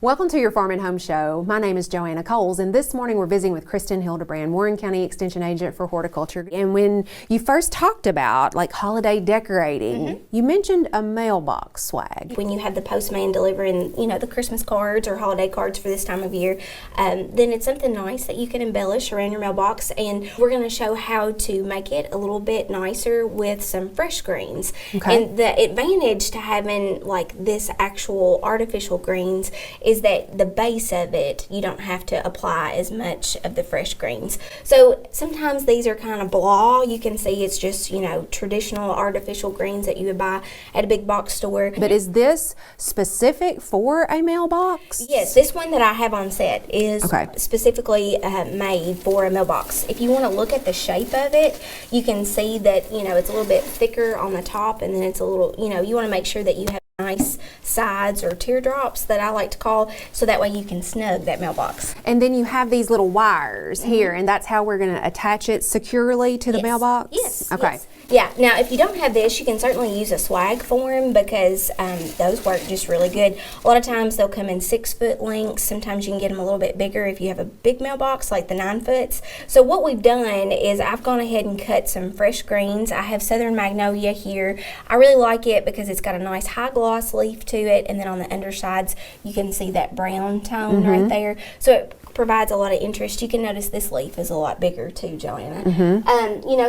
Welcome to your Farm and Home Show. My name is Joanna Coles, and this morning we're visiting with Kristin Hildabrand, Warren County Extension Agent for Horticulture. And when you first talked about like holiday decorating, you mentioned a mailbox swag. When you have the postman delivering, the Christmas cards or holiday cards for this time of year, then it's something nice that you can embellish around your mailbox. And we're going to show how to make it a little bit nicer with some fresh greens. Okay. And the advantage to having like this actual artificial greens is that the base of it, you don't have to apply as much of the fresh greens. So sometimes these are kind of blah. You can see it's just, traditional artificial greens that you would buy at a big box store. But is this specific for a mailbox? Yes, this one that I have on set is specifically made for a mailbox. If you want to look at the shape of it, you can see that, it's a little bit thicker on the top, and then it's a little, you want to make sure that you have nice sides or teardrops that I like to call, so that way you can snug that mailbox. And then you have these little wires here, and that's how we're going to attach it securely to the mailbox? Yes. Okay. Yes. Yeah, now if you don't have this, you can certainly use a swag form because those work just really good. A lot of times they'll come in 6-foot lengths. Sometimes you can get them a little bit bigger if you have a big mailbox like the 9-foots. So what we've done is I've gone ahead and cut some fresh greens. I have southern magnolia here. I really like it because it's got a nice high gloss leaf to it, and then on the undersides you can see that brown tone right there. So it provides a lot of interest. You can notice this leaf is a lot bigger too, Joanna.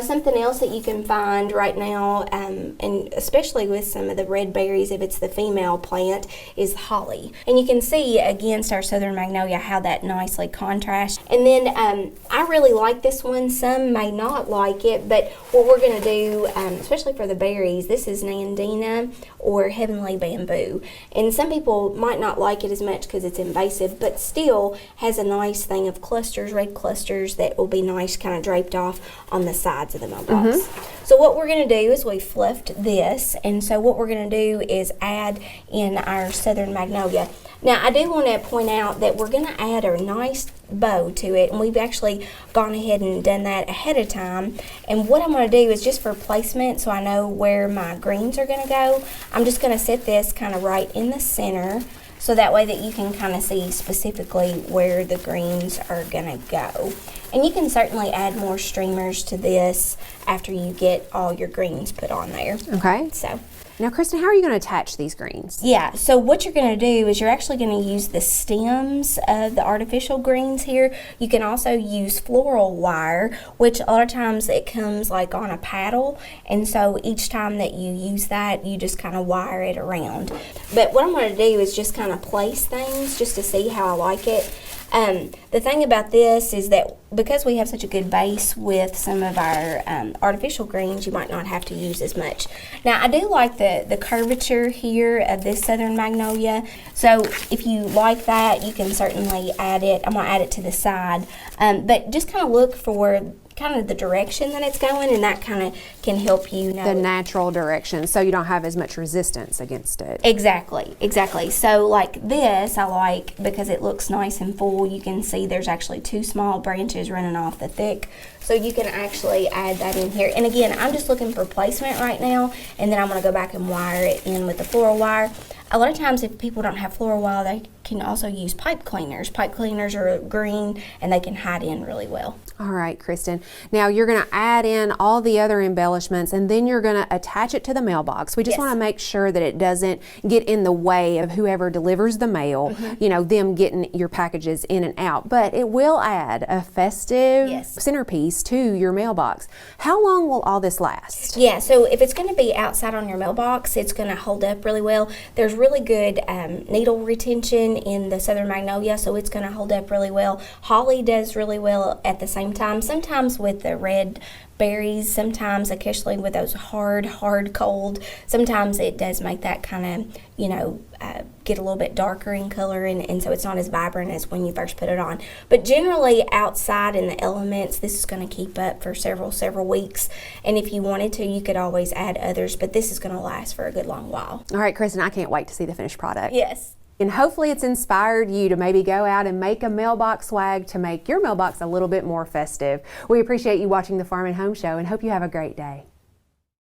Something else that you can find right now, and especially with some of the red berries, if it's the female plant, is holly. And you can see against our southern magnolia how that nicely contrasts. And then I really like this one. Some may not like it, but what we're going to do, especially for the berries, this is nandina or heavenly bamboo. And some people might not like it as much because it's invasive, but still has a nice thing of clusters, red clusters that will be nice kind of draped off on the sides of the mailbox. So what we're going to do is we fluffed this, and so what we're going to do is add in our southern magnolia. Now I do want to point out that we're going to add a nice bow to it, and we've actually gone ahead and done that ahead of time. And what I'm going to do is, just for placement, so I know where my greens are going to go, I'm just going to set this kind of right in the center, so that way that you can kind of see specifically where the greens are going to go. And you can certainly add more streamers to this after you get all your greens put on there. Okay. So now, Kristin, how are you going to attach these greens? Yeah, so what you're going to do is you're actually going to use the stems of the artificial greens here. You can also use floral wire, which a lot of times it comes like on a paddle, and so each time that you use that, you just kind of wire it around. But what I'm going to do is just kind of place things just to see how I like it. The thing about this is that because we have such a good base with some of our artificial greens, you might not have to use as much. Now I do like the curvature here of this southern magnolia, so if you like that, you can certainly add it. I'm going to add it to the side, but just kind of look for kind of the direction that it's going, and that kind of can help you know the natural direction, so you don't have as much resistance against it. Exactly. So like this I like because it looks nice and full. You can see there's actually 2 small branches running off the thick, so you can actually add that in here. And again, I'm just looking for placement right now, and then I'm going to go back and wire it in with the floral wire. A lot of times if people don't have floral wire, they can also use pipe cleaners. Pipe cleaners are green, and they can hide in really well. All right, Kristin. Now you're going to add in all the other embellishments, and then you're going to attach it to the mailbox. We just want to make sure that it doesn't get in the way of whoever delivers the mail, them getting your packages in and out. But it will add a festive centerpiece to your mailbox. How long will all this last? Yeah, so if it's going to be outside on your mailbox, it's going to hold up really well. There's really good needle retention in the southern magnolia, so it's going to hold up really well. Holly does really well at the same time. Sometimes with the red berries, sometimes occasionally with those hard cold, sometimes it does make that kind of get a little bit darker in color, and so it's not as vibrant as when you first put it on. But generally outside in the elements, this is going to keep up for several weeks, and if you wanted to, you could always add others, but this is going to last for a good long while. All right, Kristin, I can't wait to see the finished product. Yes. And hopefully it's inspired you to maybe go out and make a mailbox swag to make your mailbox a little bit more festive. We appreciate you watching the Farm and Home Show and hope you have a great day.